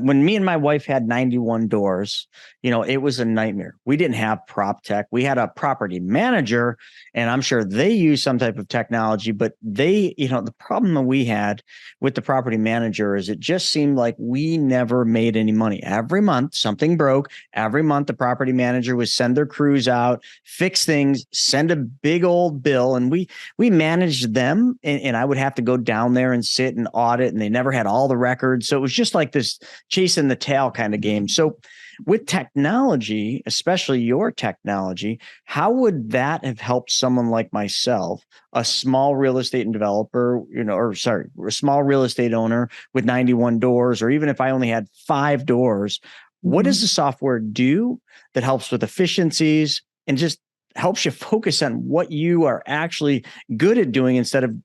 when me and my wife had 91 doors, it was a nightmare. We didn't have prop tech. We had a property manager, and I'm sure they use some type of technology, but the problem that we had with the property manager is it just seemed like we never made any money. Every month something broke. Every month the property manager would send their crews out, fix things, send a big old bill, and we managed them, and I would have to go down there and sit and audit, and they never had all the records. So it was just like this chasing the tail kind of game. So with technology, especially your technology, how would that have helped someone like myself, a small real estate and developer, a small real estate owner with 91 doors, or even if I only had 5 doors, what does the software do that helps with efficiencies and just helps you focus on what you are actually good at doing instead of,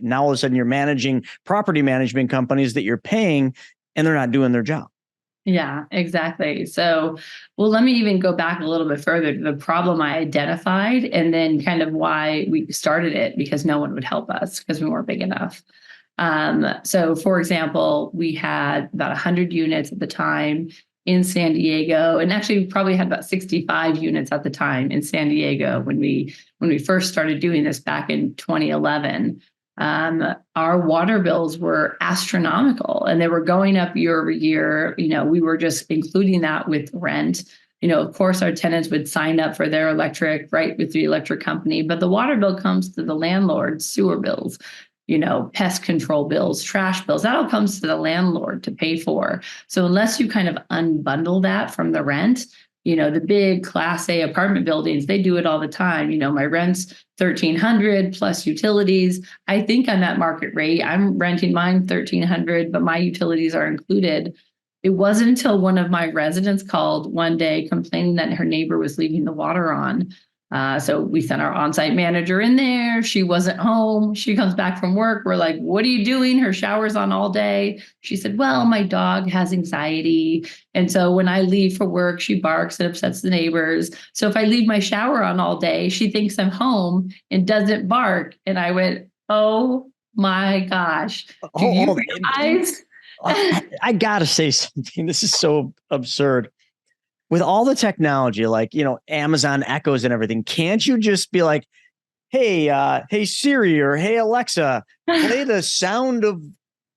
now all of a sudden you're managing property management companies that you're paying and they're not doing their job? Yeah, exactly. So, well, let me even go back a little bit further to the problem I identified and then kind of why we started it, because no one would help us because we weren't big enough. So for example, we had about 100 units at the time in San Diego, and actually we probably had about 65 units at the time in San Diego when we first started doing this back in 2011. Our water bills were astronomical and they were going up year over year. We were just including that with rent. Of course, our tenants would sign up for their electric, right, with the electric company, but the water bill comes to the landlord, sewer bills, pest control bills, trash bills, that all comes to the landlord to pay for. So unless you kind of unbundle that from the rent, the big Class A apartment buildings, they do it all the time. My rent's $1,300 plus utilities. I think on that market rate, I'm renting mine $1,300, but my utilities are included. It wasn't until one of my residents called one day complaining that her neighbor was leaving the water on. So we sent our on-site manager in there. She wasn't home. She comes back from work. We're like, what are you doing? Her shower's on all day. She said, well, my dog has anxiety. And so when I leave for work, she barks and upsets the neighbors. So if I leave my shower on all day, she thinks I'm home and doesn't bark. And I went, oh my gosh. Do you realize? I got to say something. This is so absurd. With all the technology, like, Amazon Echoes and everything, can't you just be like, hey Siri, or hey Alexa, play the sound of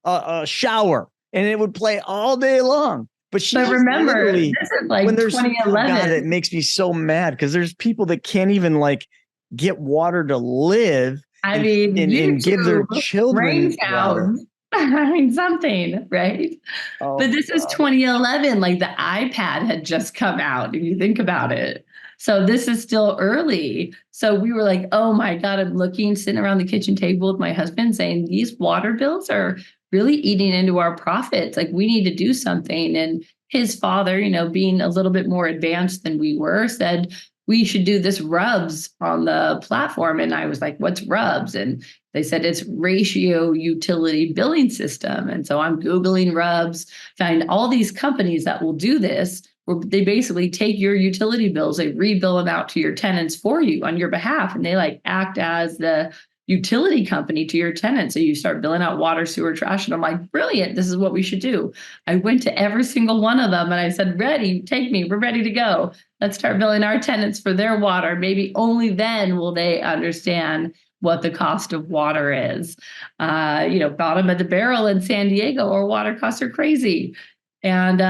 a shower, and it would play all day long. But remember, this is like when 2011. God, it makes me so mad because there's people that can't even like get water to live. And give their children water. Something, right? Oh, but this is 2011, like the iPad had just come out, if you think about it. So this is still early. So we were like, oh my God, I'm sitting around the kitchen table with my husband saying, these water bills are really eating into our profits. Like, we need to do something. And his father, being a little bit more advanced than we were, said, we should do this RUBS on the platform. And I was like, what's RUBS? And they said it's ratio utility billing system. And so I'm Googling RUBS, find all these companies that will do this, where they basically take your utility bills, they rebill them out to your tenants for you on your behalf. And they like act as the utility company to your tenants. So you start billing out water, sewer, trash. And I'm like, brilliant. This is what we should do. I went to every single one of them and I said, ready, take me. We're ready to go. Let's start billing our tenants for their water. Maybe only then will they understand what the cost of water is. Bottom of the barrel in San Diego, our water costs are crazy. And,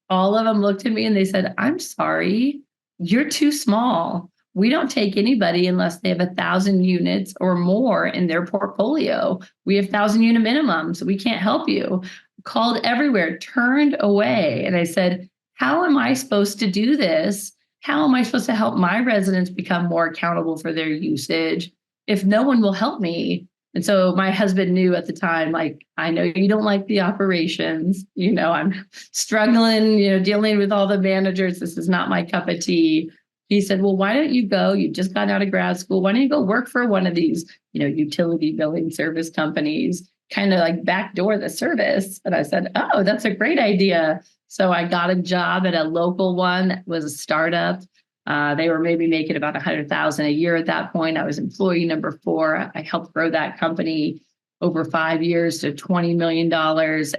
all of them looked at me and they said, I'm sorry, you're too small. We don't take anybody unless they have 1,000 units or more in their portfolio. We have 1,000 unit minimums. So we can't help you. Called everywhere, turned away. And I said, how am I supposed to do this? How am I supposed to help my residents become more accountable for their usage if no one will help me? And so my husband knew at the time, like, I know you don't like the operations, I'm struggling, dealing with all the managers. This is not my cup of tea. He said, well, why don't you go? You just got out of grad school. Why don't you go work for one of these, utility billing service companies, kind of like backdoor the service? And I said, oh, that's a great idea. So I got a job at a local one that was a startup. They were maybe making about $100,000 a year at that point. I was employee number 4. I helped grow that company. over 5 years to $20 million.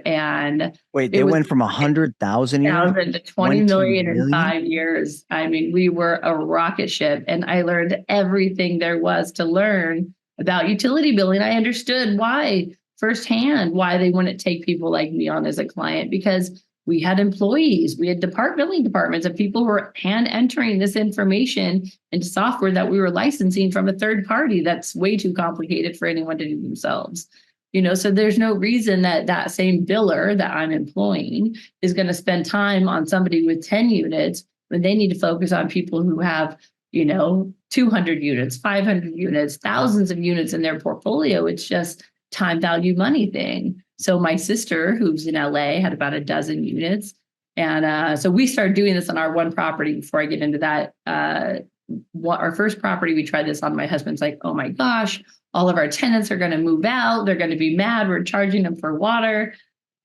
And Wait, it they was went from 100,000 units 1,000 to 20 20 million in million? 5 years. I mean, we were a rocket ship, and I learned everything there was to learn about utility billing. I understood why firsthand, why they wouldn't take people like me on as a client, because we had employees, we had billing departments of people who were hand entering this information into software that we were licensing from a third party. That's way too complicated for anyone to do themselves. So there's no reason that that same biller that I'm employing is going to spend time on somebody with 10 units when they need to focus on people who have, 200 units, 500 units, thousands of units in their portfolio. It's just time value money thing. So my sister, who's in LA, had about a dozen units. And so we started doing this on our one property. Before I get into that, our first property, we tried this on. My husband's like, oh my gosh, all of our tenants are going to move out. They're going to be mad. We're charging them for water.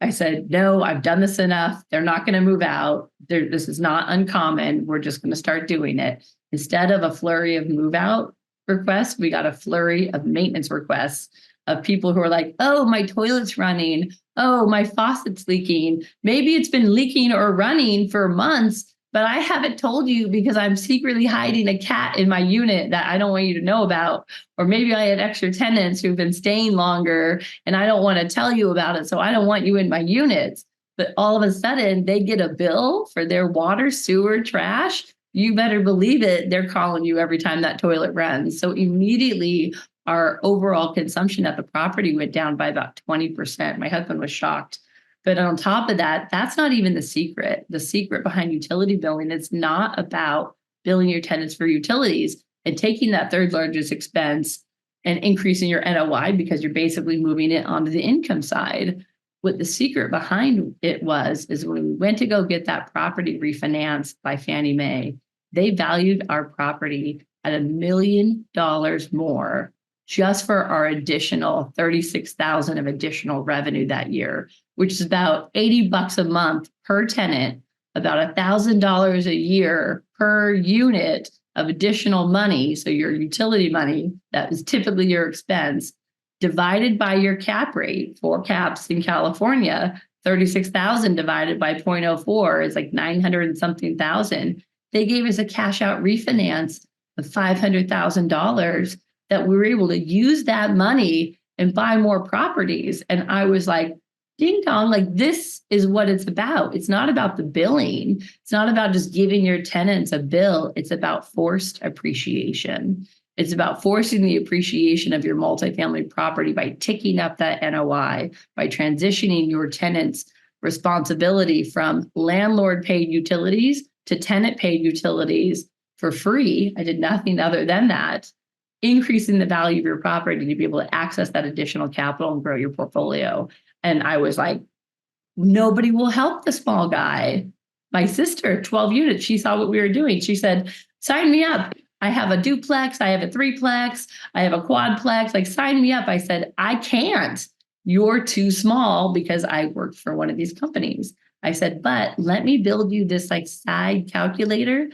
I said, no, I've done this enough. They're not going to move out. This is not uncommon. We're just going to start doing it. Instead of a flurry of move out requests, we got a flurry of maintenance requests of people who are like, oh, my toilet's running. Oh, my faucet's leaking. Maybe it's been leaking or running for months, but I haven't told you because I'm secretly hiding a cat in my unit that I don't want you to know about. Or maybe I had extra tenants who've been staying longer and I don't want to tell you about it. So I don't want you in my units. But all of a sudden they get a bill for their water, sewer, trash. You better believe it. They're calling you every time that toilet runs. So immediately our overall consumption at the property went down by about 20%. My husband was shocked. But on top of that, that's not even the secret. The secret behind utility billing is not about billing your tenants for utilities and taking that third largest expense and increasing your NOI because you're basically moving it onto the income side. What the secret behind it is when we went to go get that property refinanced by Fannie Mae, they valued our property at $1 million more just for our additional 36,000 of additional revenue that year, which is about $80 a month per tenant, about $1,000 a year per unit of additional money. So your utility money, that is typically your expense, divided by your cap rate. 4 caps in California, 36,000 divided by 0.04 is like 900 and something thousand. They gave us a cash out refinance of $500,000 that we were able to use that money and buy more properties. And I was like, ding dong, like this is what it's about. It's not about the billing. It's not about just giving your tenants a bill. It's about forced appreciation. It's about forcing the appreciation of your multifamily property by ticking up that NOI, by transitioning your tenants' responsibility from landlord paid utilities to tenant paid utilities for free. I did nothing other than that, increasing the value of your property to be able to access that additional capital and grow your portfolio. And I was like, nobody will help the small guy. My sister, 12 units, she saw what we were doing. She said, sign me up. I have a duplex, I have a threeplex, I have a quadplex, like sign me up. I said, I can't. You're too small because I worked for one of these companies. I said, but let me build you this like side calculator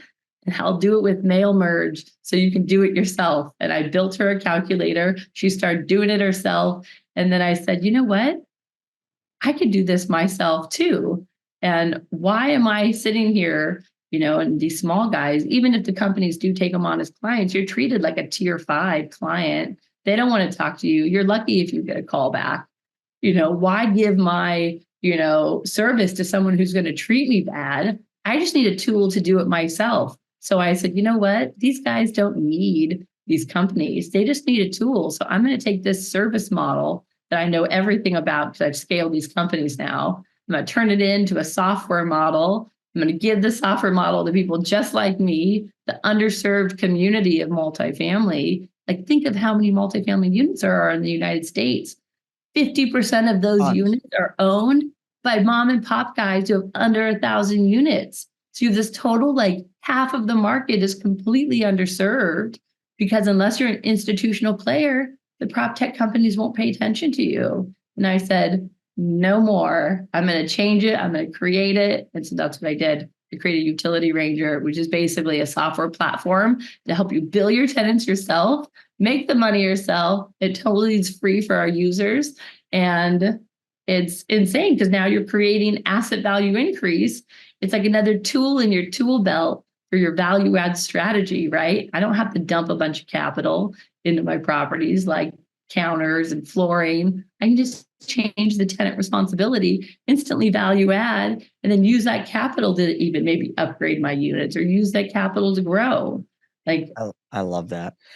and I'll do it with mail merge so you can do it yourself. And I built her a calculator. She started doing it herself. And then I said, you know what? I could do this myself too. And why am I sitting here, and these small guys, even if the companies do take them on as clients, you're treated like a tier 5 client. They don't want to talk to you. You're lucky if you get a call back. Why give my, service to someone who's going to treat me bad? I just need a tool to do it myself. So I said, you know what? These guys don't need these companies. They just need a tool. So I'm going to take this service model that I know everything about because I've scaled these companies now. I'm going to turn it into a software model. I'm going to give the software model to people just like me, the underserved community of multifamily. Like, think of how many multifamily units there are in the United States. 50% of those units are owned by mom and pop guys who have under 1,000 units. So you have this total, like half of the market is completely underserved because unless you're an institutional player, the prop tech companies won't pay attention to you. And I said, no more. I'm going to change it. I'm going to create it. And so that's what I did. I created Utility Ranger, which is basically a software platform to help you bill your tenants yourself, make the money yourself. It totally is free for our users. And it's insane because now you're creating asset value increase. It's like another tool in your tool belt for your value add strategy, right? I don't have to dump a bunch of capital into my properties like counters and flooring. I can just change the tenant responsibility, instantly value add, and then use that capital to even maybe upgrade my units or use that capital to grow. Like, I love that.